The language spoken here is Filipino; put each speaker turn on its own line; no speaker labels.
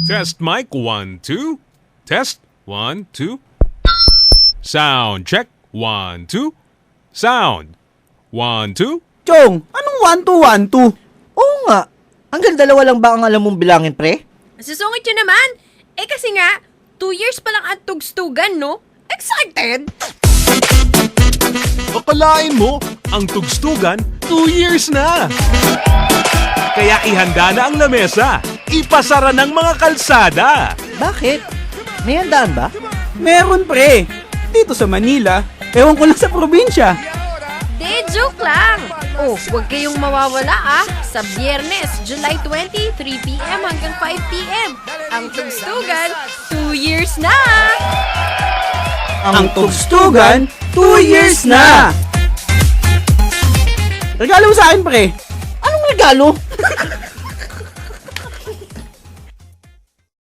Test mic 1, 2. Test 1, 2. Sound check 1, 2. Sound 1, 2.
Chong, anong 1-2-1-2?
Oo nga. Hanggang dalawa lang ba ang alam mong bilangin, pre?
Susungit yun naman. Kasi nga, 2 years pa lang ang tugstugan, no? Excited?
Akalain mo, ang tugstugan, 2 years na. Kaya ihanda na ang lamesa. Ipasara ng mga kalsada.
Bakit? May handaan ba?
Meron pre. Dito sa Manila, ewan ko lang sa probinsya.
De, joke lang. Huwag kayong mawawala Sa Biyernes, July 20, 3 p.m. hanggang 5 p.m. Ang tugstugan, 2 years na!
Ang tugstugan, 2 years na! Regalo mo sa akin pre.
Anong regalo?